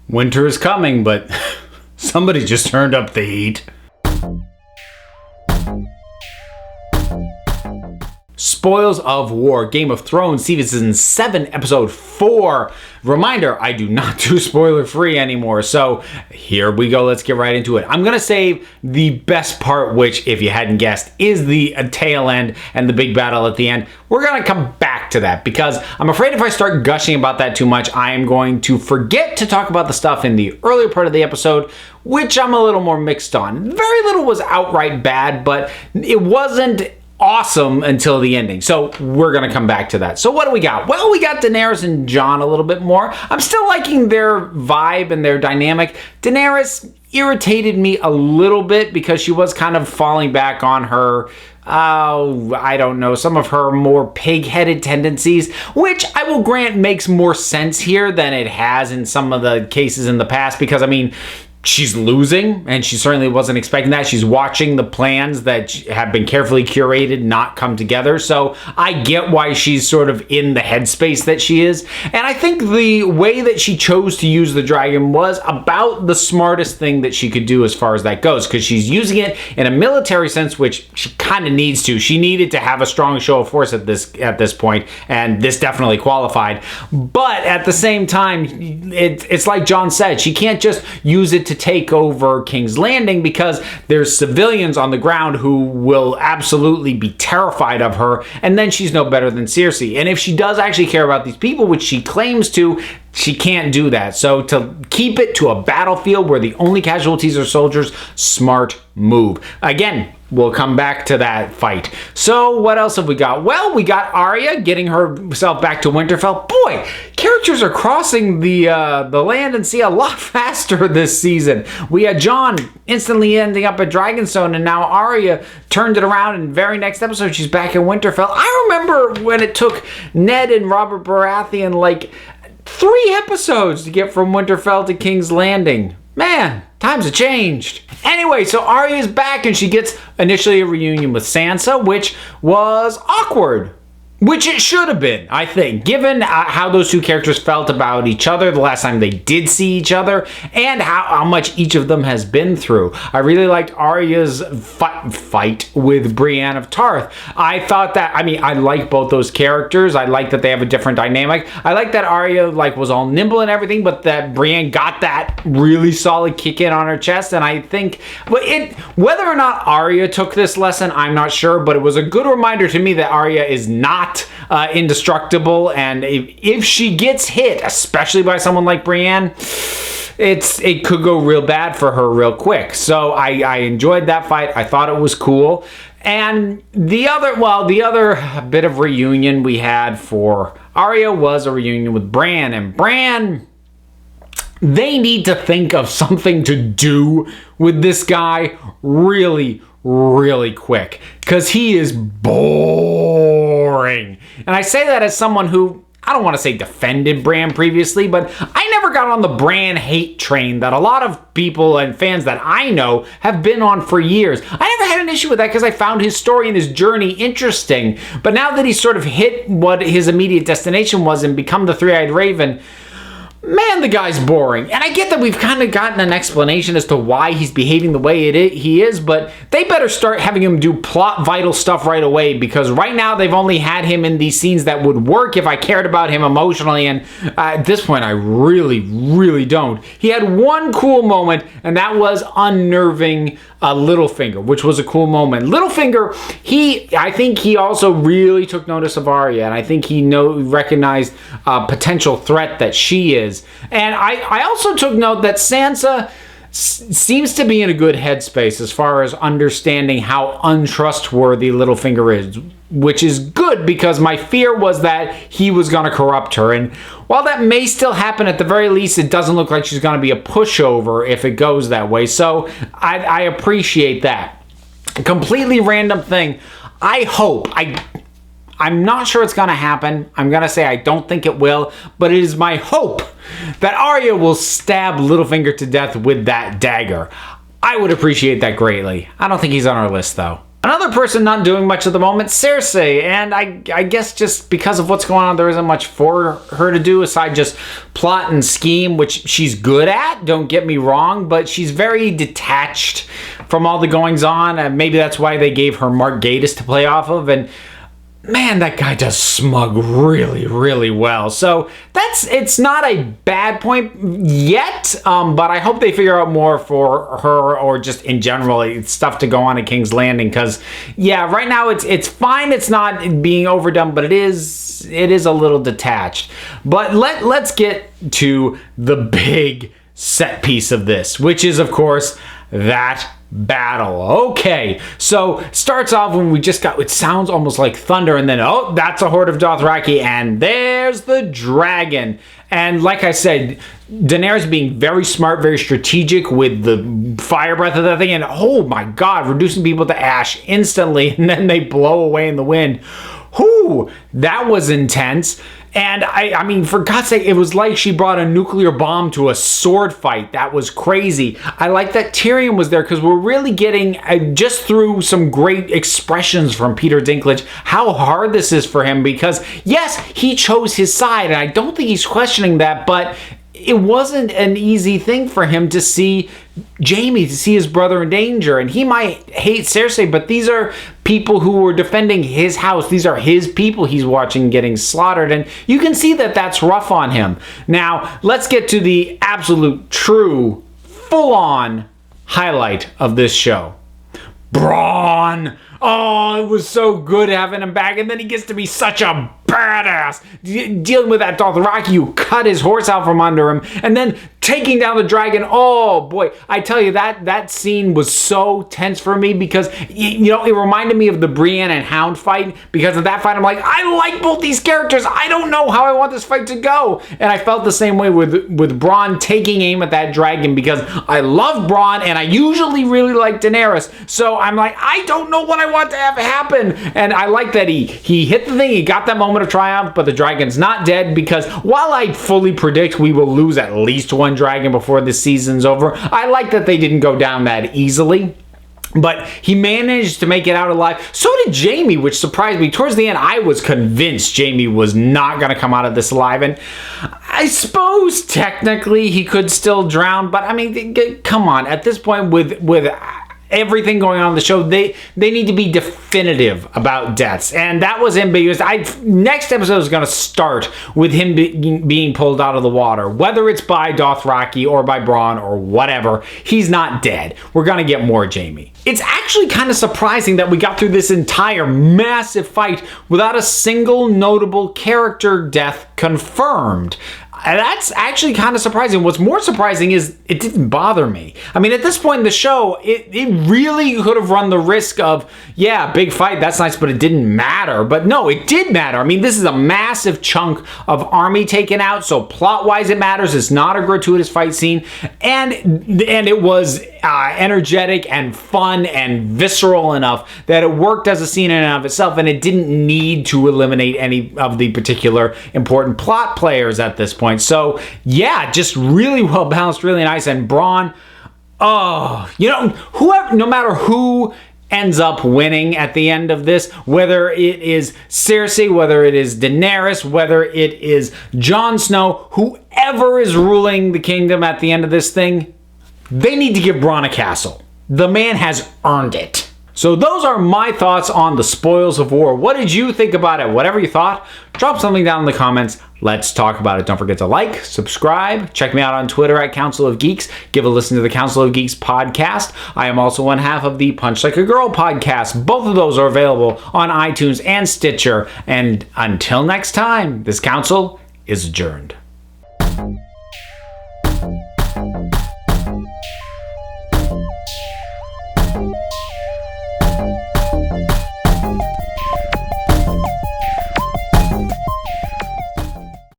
Winter is coming, but somebody just turned up the heat. Spoils of War, Game of Thrones, Season 7, Episode 4. Reminder, I do not do spoiler free anymore, so here we go, let's get right into it. I'm gonna save the best part, which, if you hadn't guessed, is the tail end and the big battle at the end. We're gonna come back to that, because I'm afraid if I start gushing about that too much, I am going to forget to talk about the stuff in the earlier part of the episode, which I'm a little more mixed on. Very little was outright bad, but it wasn't awesome until the ending. So we're going to come back to that. So what do we got? Well, we got Daenerys and Jon a little bit more. I'm still liking their vibe and their dynamic. Daenerys irritated me a little bit because she was kind of falling back on her, I don't know, some of her more pig-headed tendencies, which I will grant makes more sense here than it has in some of the cases in the past, because, I mean, she's losing, and she certainly wasn't expecting that. She's watching the plans that have been carefully curated not come together. So I get why she's sort of in the headspace that she is. And I think the way that she chose to use the dragon was about the smartest thing that she could do as far as that goes, because she's using it in a military sense, which she kind of needs to. She needed to have a strong show of force at this point, and this definitely qualified. But at the same time, it's like Jon said, she can't just use it to take over King's Landing, because there's civilians on the ground who will absolutely be terrified of her, and then she's no better than Cersei. And if she does actually care about these people, which she claims to, she can't do that. So to keep it to a battlefield where the only casualties are soldiers, smart move. Again, we'll come back to that fight. So what else have we got? Well, we got Arya getting herself back to Winterfell. Boy, characters are crossing the land and sea a lot faster this season. We had Jon instantly ending up at Dragonstone, and now Arya turned it around, and very next episode she's back in Winterfell. I remember when it took Ned and Robert Baratheon like 3 episodes to get from Winterfell to King's Landing. Man, times have changed. Anyway, so Arya's back, and she gets initially a reunion with Sansa, which was awkward. Which it should have been, I think, given how those two characters felt about each other the last time they did see each other, and how much each of them has been through. I really liked Arya's fight with Brienne of Tarth. I thought that, I mean, I like both those characters. I like that they have a different dynamic. I like that Arya was all nimble and everything, but that Brienne got that really solid kick in on her chest. And I think, whether or not Arya took this lesson, I'm not sure, but it was a good reminder to me that Arya is not indestructible, and if she gets hit, especially by someone like Brienne, it could go real bad for her real quick. So I enjoyed that fight. I thought it was cool. And the other bit of reunion we had for Arya was a reunion with Bran. And Bran, they need to think of something to do with this guy really quick, because he is boring. And I say that as someone who, I don't want to say defended Bran previously, but I never got on the Bran hate train that a lot of people and fans that I know have been on for years. I never had an issue with that because I found his story and his journey interesting. But now that he's sort of hit what his immediate destination was and become the Three-Eyed Raven, man, the guy's boring. And I get that we've kind of gotten an explanation as to why he's behaving the way he is, but they better start having him do plot vital stuff right away, because right now they've only had him in these scenes that would work if I cared about him emotionally, and at this point I really don't. He had one cool moment, and that was unnerving Littlefinger, which was a cool moment. Littlefinger, I think he also really took notice of Arya, and I think he recognized a potential threat that she is. And I also took note that Sansa seems to be in a good headspace as far as understanding how untrustworthy Littlefinger is, which is good, because my fear was that he was going to corrupt her. And while that may still happen, at the very least, it doesn't look like she's going to be a pushover if it goes that way. So I appreciate that. A completely random thing. I hope, I'm not sure it's going to happen. I'm going to say I don't think it will, but it is my hope that Arya will stab Littlefinger to death with that dagger. I would appreciate that greatly. I don't think he's on our list, though. Another person not doing much at the moment, Cersei, and I guess just because of what's going on, there isn't much for her to do aside just plot and scheme, which she's good at, don't get me wrong, but she's very detached from all the goings on, and maybe that's why they gave her Mark Gatiss to play off of, and man, that guy does smug really, really well. So it's not a bad point yet, but I hope they figure out more for her or just in general. It's stuff to go on at King's Landing because, yeah, right now it's fine. It's not being overdone, but it is a little detached. But let's get to the big set piece of this, which is, of course, that battle. Okay, so starts off when we just got, it sounds almost like thunder, and then, oh, that's a horde of Dothraki, and there's the dragon. And like I said, Daenerys being very smart, very strategic with the fire breath of that thing, and oh my god, reducing people to ash instantly, and then they blow away in the wind. Whew, that was intense. And I mean, for God's sake, it was like she brought a nuclear bomb to a sword fight. That was crazy. I like that Tyrion was there because we're really getting, just through some great expressions from Peter Dinklage, how hard this is for him because, yes, he chose his side, and I don't think he's questioning that, but it wasn't an easy thing for him to see Jaime, to see his brother in danger. And he might hate Cersei, but these are people who were defending his house. These are his people he's watching getting slaughtered. And you can see that that's rough on him. Now, let's get to the absolute, true, full-on highlight of this show. Bronn! Oh, it was so good having him back, and then he gets to be such a badass. Dealing with that Dothraki who cut his horse out from under him, and then taking down the dragon. Oh boy, I tell you, that scene was so tense for me because, you know, it reminded me of the Brienne and Hound fight. Because of that fight, I'm like, I like both these characters. I don't know how I want this fight to go. And I felt the same way with Bronn taking aim at that dragon because I love Bronn and I usually really like Daenerys. So I'm like, I don't know what I want to have happen. And I like that he hit the thing, he got that moment of triumph, but the dragon's not dead because while I fully predict we will lose at least one dragon before the season's over, I like that they didn't go down that easily. But he managed to make it out alive. So did Jaime, which surprised me. Towards the end, I was convinced Jaime was not going to come out of this alive. And I suppose technically he could still drown. But I mean, come on. At this point, with everything going on in the show, they need to be definitive about deaths, and that was ambiguous. Next episode is going to start with him being pulled out of the water, whether it's by Dothraki or by Bronn or whatever. He's not dead. We're going to get more Jaime. It's actually kind of surprising that we got through this entire massive fight without a single notable character death confirmed. That's actually kind of surprising. What's more surprising is it didn't bother me. I mean, at this point in the show, it really could have run the risk of, yeah, big fight, that's nice, but it didn't matter. But no, it did matter. I mean, this is a massive chunk of army taken out, so plot-wise it matters. It's not a gratuitous fight scene. And it was energetic and fun and visceral enough that it worked as a scene in and of itself, and it didn't need to eliminate any of the particular important plot players at this point. So yeah, just really well balanced, really nice. And Bronn, oh, you know, whoever, no matter who ends up winning at the end of this, whether it is Cersei, whether it is Daenerys, whether it is Jon Snow, whoever is ruling the kingdom at the end of this thing, they need to give Bronn a castle. The man has earned it. So those are my thoughts on the spoils of war. What did you think about it? Whatever you thought, drop something down in the comments. Let's talk about it. Don't forget to like, subscribe, check me out on Twitter at Council of Geeks. Give a listen to the Council of Geeks podcast. I am also one half of the Punch Like a Girl podcast. Both of those are available on iTunes and Stitcher. And until next time, this council is adjourned.